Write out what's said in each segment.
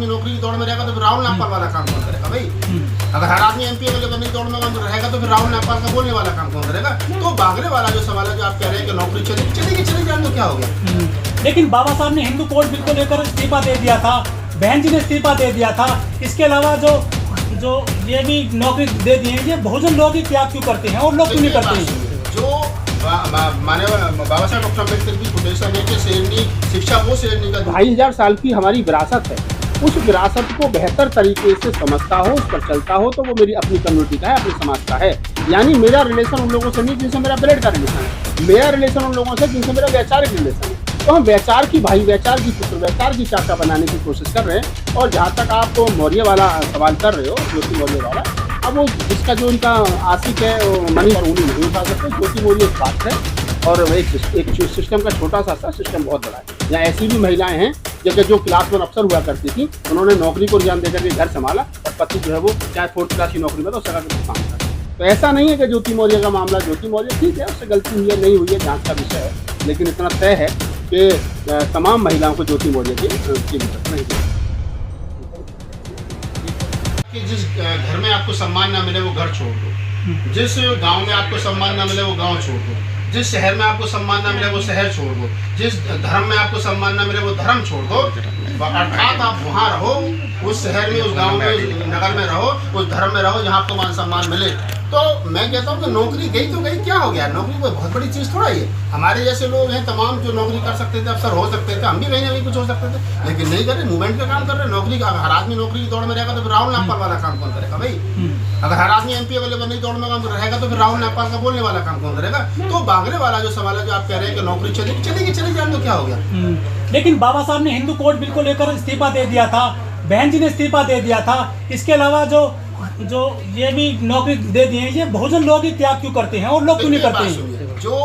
आदमी नौकरी की दौड़ में रहेगा तो फिर राहुल नागपाल वाला काम कौन करेगा भाई? अगर हर आदमी एमपी एमएलए बनने की दौड़ में रहेगा तो फिर राहुल नागपाल का बोलने वाला काम कौन करेगा? तो भागने वाला जो सवाल है, जो आप कह रहे हैं कि नौकरी चली जाए तो क्या हो गया? लेकिन बाबा साहब ने हिंदू कोड बिल को लेकर इस्तीफा दे दिया था, बहन जी ने इस्तीफा दे दिया था। इसके अलावा जो ये भी नौकरी दे दिए, ये बहुजन लोग ही त्याग क्यों करते हैं और लोग क्यों नहीं करते हैं? जो माने बाबा साहब डॉक्टर अम्बेडकर की कोटेशन है कि शेरनी शिक्षा वो शेरनी का 2500 साल की हमारी विरासत है, उस विरासत को बेहतर तरीके से समझता हो, उस पर चलता हो, तो वो मेरी अपनी कम्युनिटी का है, अपने समाज का है। यानी मेरा रिलेशन उन लोगों से नहीं जिनसे मेरा ब्लड का रिलेशन है, मेरा रिलेशन उन लोगों से जिनसे मेरा वैचारिक रिलेशन है। तो हम वैचार की भाई, वैचार की पुत्र, वैचार की चाचा बनाने की कोशिश कर रहे हैं। और जहाँ तक आप मौर्य वाला सवाल कर रहे हो, ज्योति मौर्य वाला, अब वो जिसका जो उनका आशिक है मनी और उंगली नहीं उठा सकते। ज्योति मौर्य एक बात है, और एक सिस्टम का छोटा सा सिस्टम बहुत बड़ा है। यहाँ ऐसी भी महिलाएं हैं जैसे जो क्लास 1 अफसर हुआ करती थी, उन्होंने नौकरी को रिजाइन देकर के घर संभाला, और पति जो है वो चाहे 4th क्लास की नौकरी में तो सगा के काम करता है। तो ऐसा नहीं है कि ज्योति मौर्य का मामला, ज्योति मौर्य ठीक है, उससे गलती हुई है नहीं हुई है जांच का विषय है, लेकिन इतना तय है कि तमाम महिलाओं को ज्योति मौर्य की कीमत नहीं है। कि जिस घर में आपको सम्मान ना मिले वो घर छोड़ दो, जिस गांव में आपको सम्मान ना मिले वो गांव छोड़ दो, जिस शहर में आपको सम्मान ना मिले वो शहर छोड़ दो, जिस धर्म में आपको सम्मान ना मिले वो धर्म छोड़ दो। अर्थात आप वहाँ रहो, उस शहर में, उस गांव में, उस नगर में रहो, उस धर्म में रहो जहाँ आपको मान सम्मान मिले। तो मैं कहता हूँ कि नौकरी गई तो गई, क्या हो गया? नौकरी कोई बहुत बड़ी चीज़ थोड़ा ही है। हमारे जैसे लोग हैं तमाम जो नौकरी कर सकते थे, अफसर हो सकते थे, हम भी कहीं ना कहीं कुछ हो सकते थे, लेकिन नहीं कर रहे, मूवमेंट का काम कर रहे। नौकरी का हर आदमी नौकरी की दौड़ में रहेगा तो फिर राहुल नागपाल वाला काम कौन करेगा भाई? अगर हर आदमी एमपी एमएलए बनने की दौड़ में रहेगा तो फिर राहुल नागपाल का बोलने वाला काम कौन करेगा? तो भागने वाला जो सवाल है, जो आप कह रहे हैं कि नौकरी चली जाए तो क्या हो गया? लेकिन बाबा साहब ने हिंदू कोड बिल को लेकर इस्तीफा दे दिया था, बहन जी ने इस्तीफा दे दिया था। इसके अलावा जो ये भी नौकरी दे दिए, ये बहुजन लोग ही त्याग क्यों करते हैं और लोग क्यों नहीं करते हैं? जो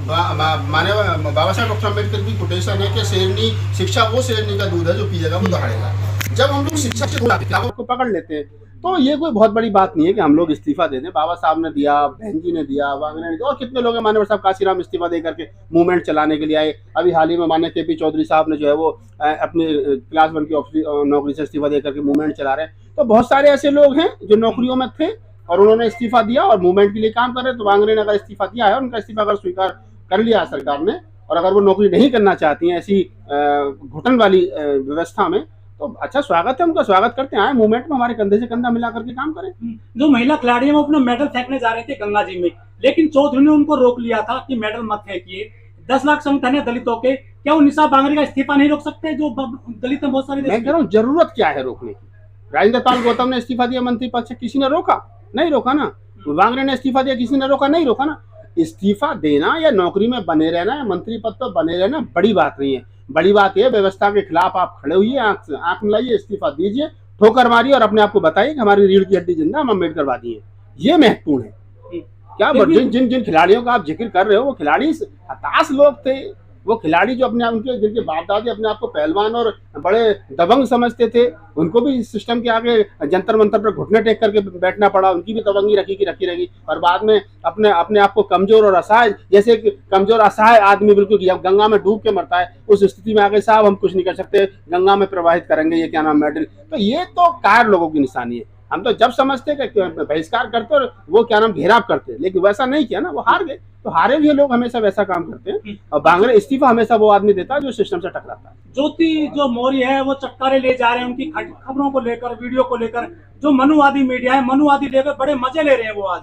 माने बाबा साहब डॉक्टर अम्बेडकर की कोटेशन है कि शेरनी शिक्षा वो शेरनी का दूध है जो पिएगा वो दहाड़ेगा। जब हम लोग शिक्षा को पकड़ लेते हैं तो ये कोई बहुत बड़ी बात नहीं है कि हम लोग इस्तीफा दे दें। बाबा साहब ने दिया, बहन जी ने दिया, वांगने ने दिया, और कितने लोग हैं। माननीय साहब काशीराम इस्तीफा दे करके मूवमेंट चलाने के लिए आए। अभी हाल ही में माननीय केपी चौधरी साहब ने जो है वो अपनी क्लास 1 की नौकरी से इस्तीफा दे करके मूवमेंट चला रहे हैं। तो बहुत सारे ऐसे लोग हैं जो नौकरियों में थे और उन्होंने इस्तीफा दिया और मूवमेंट के लिए काम कर रहे हैं। तो वांगने ने अगर इस्तीफा दिया है, उनका इस्तीफा अगर स्वीकार कर लिया सरकार ने, और अगर वो नौकरी नहीं करना चाहती हैं ऐसी घुटन वाली व्यवस्था में, तो अच्छा स्वागत है, उनका स्वागत करते हैं। मूवमेंट में हमारे कंधे से कंधा मिला करके काम करें। जो महिला खिलाड़ी वो अपना मेडल फेंकने जा रहे थे गंगा जी में, लेकिन चौधरी ने उनको रोक लिया था कि मेडल मत फेंकिए। 10 लाख संगठन है दलितों के, क्या वो निशा बांगरी का इस्तीफा नहीं रोक सकते? जो दलित है बहुत सारे। मैं कह रहा हूँ जरूरत क्या है रोकने की? राजेंद्र पाल गौतम ने इस्तीफा दिया मंत्री पद से, किसी ने रोका? नहीं रोका ना। वांगरे ने इस्तीफा दिया, किसी ने रोका? नहीं रोका ना। इस्तीफा देना या नौकरी में बने रहना या मंत्री पद पर बने रहना बड़ी बात नहीं है। बड़ी बात है व्यवस्था के खिलाफ आप खड़े हुई, आंख मिलाइए, इस्तीफा दीजिए, ठोकर मारिए और अपने आप को बताइए कि हमारी रीढ़ की हड्डी जिंदा, हम अम्बेडकरवादी हैं। ये महत्वपूर्ण है। क्या जिन खिलाड़ियों का आप जिक्र कर रहे हो वो खिलाड़ी हताश लोग थे। वो खिलाड़ी जो अपने उनके जिनके बाप दादे अपने आप को पहलवान और बड़े दबंग समझते थे, उनको भी इस सिस्टम के आगे जंतर मंतर पर घुटने टेक करके बैठना पड़ा। उनकी भी दबंगी रखी रहेगी, और बाद में अपने आप को कमजोर और असहाय, जैसे कमजोर असहाय आदमी बिल्कुल गंगा में डूब के मरता है, उस स्थिति में आगे साहब हम कुछ नहीं कर सकते, गंगा में प्रवाहित करेंगे, ये क्या नाम मेडल। तो ये तो कायर लोगों की निशानी है। हम तो जब समझते कि बहिष्कार करते और वो क्या नाम घेराव करते, लेकिन वैसा नहीं किया ना, वो हार गए। तो हारे हुए लोग हमेशा वैसा काम करते हैं, और बांगरे इस्तीफा हमेशा वो आदमी देता है जो सिस्टम से टकराता है। ज्योति जो मौर्य है वो चटकारे ले जा रहे हैं उनकी खबरों को लेकर, वीडियो को लेकर। जो मनुवादी मीडिया है, मनुवादी लेकर बड़े मजे ले रहे हैं वो आज।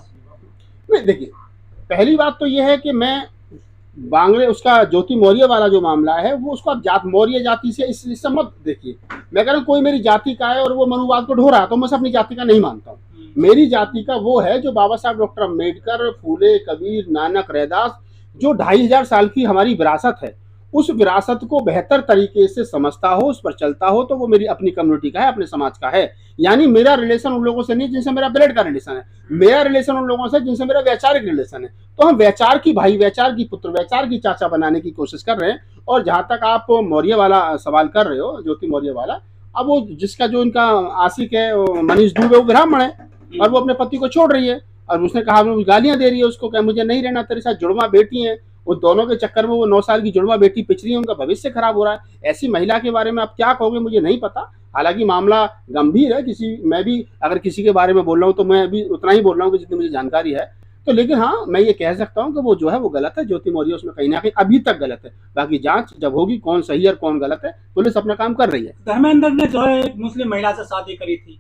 नहीं देखिए, पहली बात तो यह है कि मैं बांगड़े उसका ज्योति मौर्य वाला जो मामला है वो उसको आप मौर्य जाति से इससे मत देखिए। मैं कह रहा हूँ कोई मेरी जाति का है और वो मनुवाद को ढो रहा है तो मैं अपनी जाति का नहीं मानता हूँ। मेरी जाति का वो है जो बाबा साहब डॉक्टर अम्बेडकर, फूले, कबीर, नानक, रैदास, जो 2500 साल की हमारी विरासत है, उस विरासत को बेहतर तरीके से समझता हो, उस पर चलता हो, तो वो मेरी अपनी कम्युनिटी का है, अपने समाज का है। यानी मेरा रिलेशन उन लोगों से नहीं जिनसे मेरा ब्लड का रिलेशन है, मेरा रिलेशन उन लोगों से जिनसे मेरा वैचारिक रिलेशन है। तो हम वैचार की भाई, वैचार की पुत्र, वैचार की चाचा बनाने की कोशिश कर रहे हैं। और जहाँ तक आप मौर्य वाला सवाल कर रहे हो, ज्योति मौर्य वाला, अब वो जिसका जो उनका आशिक है मनीष दुबे, वो ब्राह्मण है और वो अपने पति को छोड़ रही है, और उसने कहा गालियां दे रही है उसको, कहा मुझे नहीं रहना तेरे साथ, जुड़वा बेटी है, वो दोनों के चक्कर में वो 9 साल की जुड़वा बेटी पिछ रही है, उनका भविष्य खराब हो रहा है। ऐसी महिला के बारे में आप क्या कहोगे मुझे नहीं पता। हालांकि मामला गंभीर है, मैं भी अगर किसी के बारे में बोल रहा हूँ तो मैं भी उतना ही बोल रहा हूँ कि जितनी मुझे जानकारी है। तो लेकिन हाँ, मैं ये कह सकता हूँ कि वो जो है वो गलत है, ज्योति मौर्य उसमें कहीं ना कहीं अभी तक गलत है। बाकी जांच जब होगी कौन सही है और कौन गलत है, पुलिस अपना काम कर रही है। धर्मेंद्र ने जो है एक मुस्लिम महिला से शादी करी थी,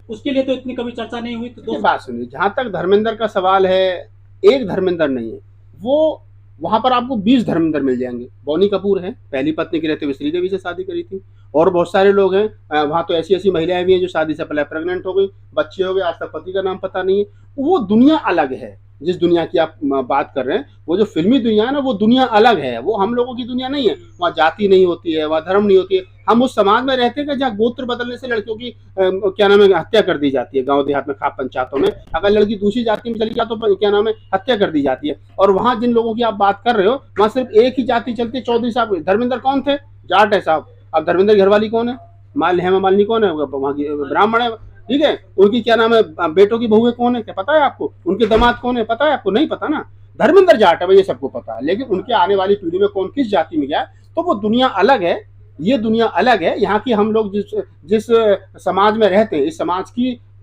उसके लिए तो इतनी कभी चर्चा नहीं हुई। तो बात सुनिए, जहां तक धर्मेंद्र का सवाल है, एक धर्मेंद्र नहीं है वो, वहां पर आपको 20 धर्मेंद्र मिल जाएंगे। बॉनी कपूर है, पहली पत्नी के रहते हुए श्रीदेवी से शादी करी थी, और बहुत सारे लोग हैं वहां। तो ऐसी ऐसी महिलाएं भी हैं जो शादी से पहले प्रेग्नेंट हो गई, बच्चे हो गए, आज तक पति का नाम पता नहीं है। वो दुनिया अलग है, जिस दुनिया की आप बात कर रहे हैं, वो जो फिल्मी दुनिया है ना, वो दुनिया अलग है, वो हम लोगों की दुनिया नहीं है। वहाँ जाति नहीं होती है, वहाँ धर्म नहीं होती है। हम उस समाज में रहते हैं कि जहाँ गोत्र बदलने से लड़कियों की क्या नाम है हत्या कर दी जाती है। गांव देहात में, खाप पंचायतों में अगर लड़की दूसरी जाति में चली जाए तो क्या नाम है हत्या कर दी जाती है। और वहाँ जिन लोगों की आप बात कर रहे हो, वहाँ सिर्फ एक ही जाति चलती है। चौधरी साहब, धर्मेंद्र कौन थे? जाट है साहब। अब धर्मेंद्र की घरवाली कौन है? हेमा मालिनी कौन है? वहाँ की ब्राह्मण है, ठीक है। उनकी क्या नाम है बेटों की बहुएं कौन है, क्या पता है आपको? उनके दामाद कौन है, पता है आपको? नहीं पता ना। धर्मेंद्र जाट है भाई, ये सबको पता है, लेकिन उनके आने वाली पीढ़ी में कौन किस जाति में गया, तो वो दुनिया अलग है, ये दुनिया अलग है। यहाँ की हम लोग जिस समाज में रहते हैं, इस समाज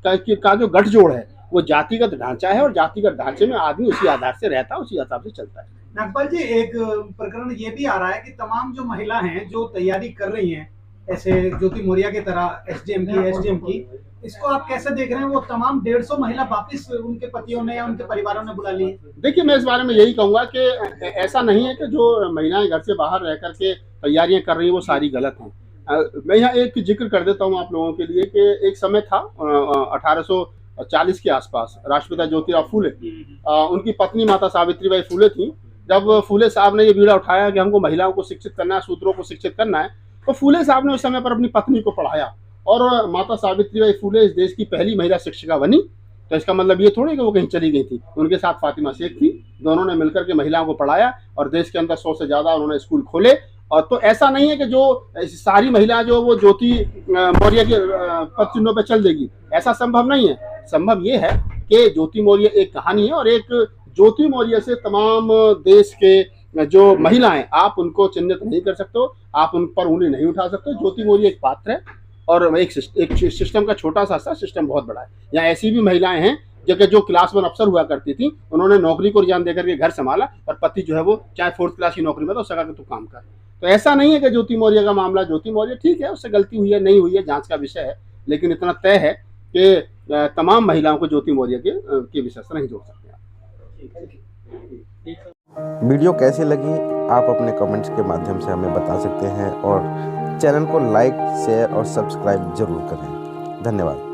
का जो गठजोड़ है वो जातिगत ढांचा है, और जातिगत ढांचे में आदमी उसी आधार से रहता है, उसी हिसाब से चलता है। नागपाल जी, एक प्रकरण ये भी आ रहा है कि तमाम जो महिला हैं जो तैयारी कर रही हैं ऐसे ज्योति मौर्य की तरह एसडीएम की, इसको आप कैसे देख रहे हैं? वो तमाम 150 महिला वापिस उनके पतियों ने या उनके परिवारों ने बुला ली है। देखिए, मैं इस बारे में यही कहूंगा कि ऐसा नहीं है कि जो महिलाएं घर से बाहर रह करके तैयारियां कर रही हैं वो सारी गलत हैं। मैं यहाँ एक जिक्र कर देता हूँ आप लोगों के लिए कि एक समय था 1840 के आसपास, राष्ट्रपिता ज्योतिराव फूले, उनकी पत्नी माता सावित्रीबाई फूले थी। जब फूले साहब ने ये बीड़ा उठाया कि हमको महिलाओं को शिक्षित करना है, शूद्रों को शिक्षित करना है, तो फूले साहब ने उस समय पर अपनी पत्नी को पढ़ाया, और माता सावित्रीबाई फूले इस देश की पहली महिला शिक्षिका बनी। तो इसका मतलब ये थोड़ी कि वो कहीं चली गई थी, उनके साथ फातिमा शेख थी, दोनों ने मिलकर के महिलाओं को पढ़ाया, और देश के अंदर 100 से ज़्यादा उन्होंने स्कूल खोले। और तो ऐसा नहीं है कि जो सारी महिला जो वो ज्योति मौर्य के पद चिन्हों पर चल देगी, ऐसा संभव नहीं है। संभव ये है कि ज्योति मौर्य एक कहानी है, और एक ज्योति मौर्य से तमाम देश के जो महिलाएं, आप उनको चिन्हित नहीं कर सकते हो, आप उन पर उंगली नहीं उठा सकते। ज्योति मौर्य एक पात्र है, और एक सिस्टम का छोटा सा सिस्टम बहुत बड़ा है। यहाँ ऐसी भी महिलाएं हैं जो क्लास 1 अफसर हुआ करती थी, उन्होंने नौकरी को रिजाइन देकर के घर संभाला, और पति जो है वो चाहे 4th क्लास की नौकरी में तो सका कि तू काम कर। तो ऐसा नहीं है कि ज्योति मौर्य का मामला, ज्योति मौर्य ठीक है, उससे गलती हुई है नहीं हुई है जांच का विषय है, लेकिन इतना तय है कि तमाम महिलाओं को ज्योति मौर्य के विषय से नहीं जोड़ सकते। वीडियो कैसी लगी आप अपने कमेंट्स के माध्यम से हमें बता सकते हैं, और चैनल को लाइक, शेयर और सब्सक्राइब जरूर करें। धन्यवाद।